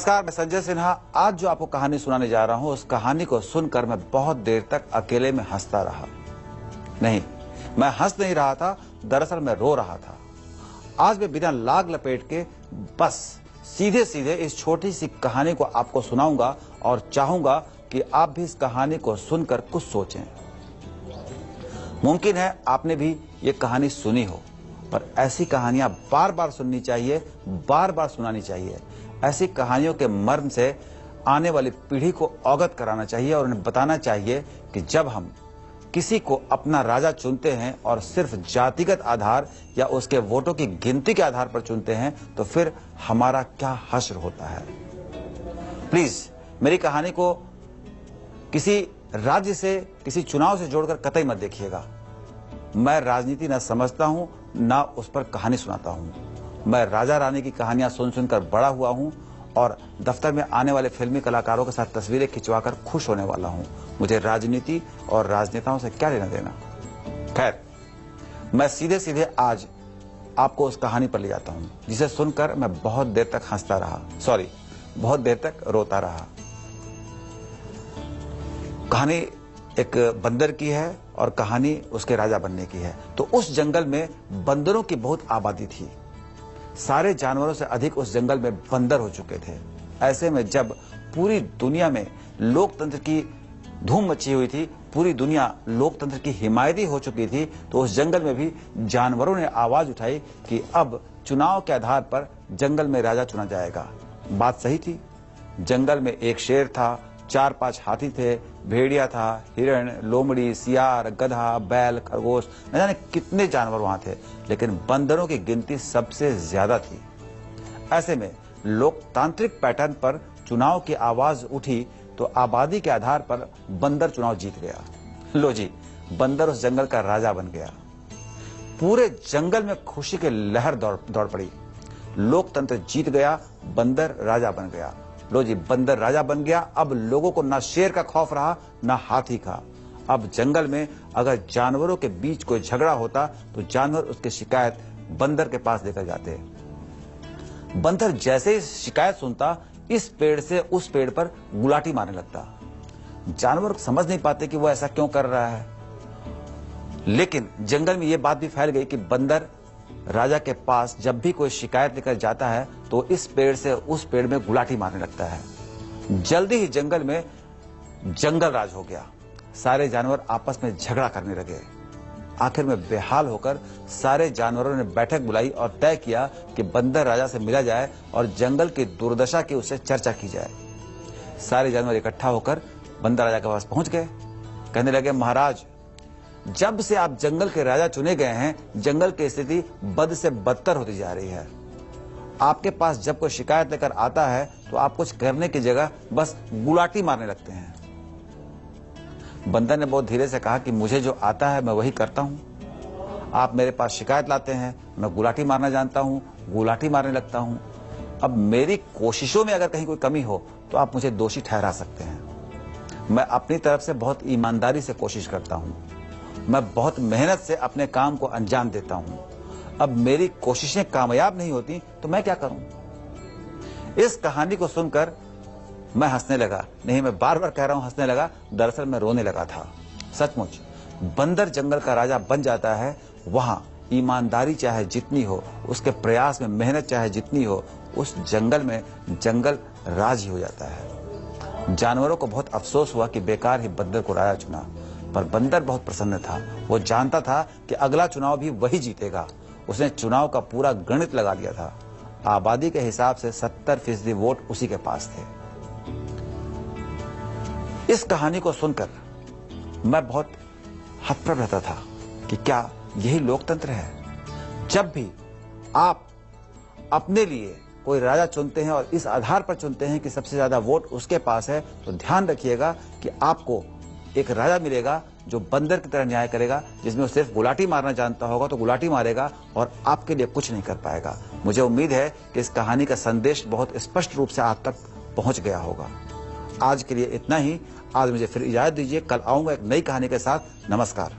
नमस्कार, मैं संजय सिन्हा। आज जो आपको कहानी सुनाने जा रहा हूं, उस कहानी को सुनकर मैं बहुत देर तक अकेले में हंसता रहा। नहीं, मैं हंस नहीं रहा था, दरअसल मैं रो रहा था। आज मैं बिना लाग लपेट के बस सीधे सीधे इस छोटी सी कहानी को आपको सुनाऊंगा और चाहूंगा कि आप भी इस कहानी को सुनकर कुछ सोचें। मुमकिन है आपने भी ये कहानी सुनी हो, पर ऐसी कहानियां बार बार सुननी चाहिए, बार बार सुनानी चाहिए। ऐसी कहानियों के मर्म से आने वाली पीढ़ी को अवगत कराना चाहिए और उन्हें बताना चाहिए कि जब हम किसी को अपना राजा चुनते हैं और सिर्फ जातिगत आधार या उसके वोटों की गिनती के आधार पर चुनते हैं तो फिर हमारा क्या हश्र होता है। प्लीज मेरी कहानी को किसी राज्य से, किसी चुनाव से जोड़कर कतई मत देखिएगा। मैं राजनीति न समझता हूं, न उस पर कहानी सुनाता हूं। मैं राजा रानी की कहानियां सुन सुनकर बड़ा हुआ हूं और दफ्तर में आने वाले फिल्मी कलाकारों के साथ तस्वीरें खिंचवाकर खुश होने वाला हूं। मुझे राजनीति और राजनेताओं से क्या लेना देना। खैर, मैं सीधे सीधे आज आपको उस कहानी पर ले जाता हूं जिसे सुनकर मैं बहुत देर तक हंसता रहा, बहुत देर तक रोता रहा। कहानी एक बंदर की है और कहानी उसके राजा बनने की है। तो उस जंगल में बंदरों की बहुत आबादी थी। सारे जानवरों से अधिक उस जंगल में बंदर हो चुके थे। ऐसे में जब पूरी दुनिया में लोकतंत्र की धूम मची हुई थी, पूरी दुनिया लोकतंत्र की हिमायती हो चुकी थी, तो उस जंगल में भी जानवरों ने आवाज उठाई कि अब चुनाव के आधार पर जंगल में राजा चुना जाएगा। बात सही थी। जंगल में एक शेर था, 4-5 हाथी थे, भेड़िया था, हिरण, लोमड़ी, सियार, गधा, बैल, खरगोश, न जाने कितने जानवर वहां थे, लेकिन बंदरों की गिनती सबसे ज्यादा थी। ऐसे में लोकतांत्रिक पैटर्न पर चुनाव की आवाज उठी तो आबादी के आधार पर बंदर चुनाव जीत गया। लो जी, बंदर उस जंगल का राजा बन गया। पूरे जंगल में खुशी की लहर दौड़ पड़ी। लोकतंत्र जीत गया, बंदर राजा बन गया। लो जी, बंदर राजा बन गया। अब लोगों को ना शेर का खौफ रहा, ना हाथी का। अब जंगल में अगर जानवरों के बीच कोई झगड़ा होता तो जानवर उसकी शिकायत बंदर के पास लेकर जाते। बंदर जैसे ही शिकायत सुनता, इस पेड़ से उस पेड़ पर गुलाटी मारने लगता। जानवर समझ नहीं पाते कि वो ऐसा क्यों कर रहा है, लेकिन जंगल में यह बात भी फैल गई कि बंदर राजा के पास जब भी कोई शिकायत लेकर जाता है तो इस पेड़ से उस पेड़ में गुलाटी मारने लगता है। जल्दी ही जंगल में जंगल राज हो गया। सारे जानवर आपस में झगड़ा करने लगे। आखिर में बेहाल होकर सारे जानवरों ने बैठक बुलाई और तय किया कि बंदर राजा से मिला जाए और जंगल की दुर्दशा की उससे चर्चा की जाए। सारे जानवर इकट्ठा होकर बंदर राजा के पास पहुंच गए। कहने लगे, महाराज, जब से आप जंगल के राजा चुने गए हैं, जंगल की स्थिति बद से बदतर होती जा रही है। आपके पास जब कोई शिकायत लेकर आता है तो आप कुछ करने की जगह बस गुलाटी मारने लगते हैं। बंदर ने बहुत धीरे से कहा कि मुझे जो आता है मैं वही करता हूं। आप मेरे पास शिकायत लाते हैं, मैं गुलाटी मारना जानता हूं, गुलाटी मारने लगता हूं। अब मेरी कोशिशों में अगर कहीं कोई कमी हो तो आप मुझे दोषी ठहरा सकते हैं। मैं अपनी तरफ से बहुत ईमानदारी से कोशिश करता हूं। मैं बहुत मेहनत से अपने काम को अंजाम देता हूं। अब मेरी कोशिशें कामयाब नहीं होती तो मैं क्या करूं। इस कहानी को सुनकर मैं हंसने लगा। नहीं, मैं बार बार कह रहा हूं हंसने लगा, दरअसल मैं रोने लगा था। सचमुच बंदर जंगल का राजा बन जाता है, वहां ईमानदारी चाहे जितनी हो, उसके प्रयास में मेहनत चाहे जितनी हो, उस जंगल में जंगल राज ही हो जाता है। जानवरों को बहुत अफसोस हुआ कि बेकार ही बंदर को राजा चुना, पर बंदर बहुत प्रसन्न था। वो जानता था कि अगला चुनाव भी वही जीतेगा। उसने चुनाव का पूरा गणित लगा दिया था। आबादी के हिसाब से 70% वोट उसी के पास थे। इस कहानी को सुनकर मैं बहुत हतप्रभ रहता था कि क्या यही लोकतंत्र है। जब भी आप अपने लिए कोई राजा चुनते हैं और इस आधार पर चुनते हैं कि सबसे ज्यादा वोट उसके पास है, तो ध्यान रखिएगा कि आपको एक राजा मिलेगा जो बंदर की तरह न्याय करेगा, जिसमें वो सिर्फ गुलाटी मारना जानता होगा तो गुलाटी मारेगा और आपके लिए कुछ नहीं कर पाएगा। मुझे उम्मीद है कि इस कहानी का संदेश बहुत स्पष्ट रूप से आप तक पहुंच गया होगा। आज के लिए इतना ही। आज मुझे फिर इजाजत दीजिए। कल आऊंगा एक नई कहानी के साथ। नमस्कार।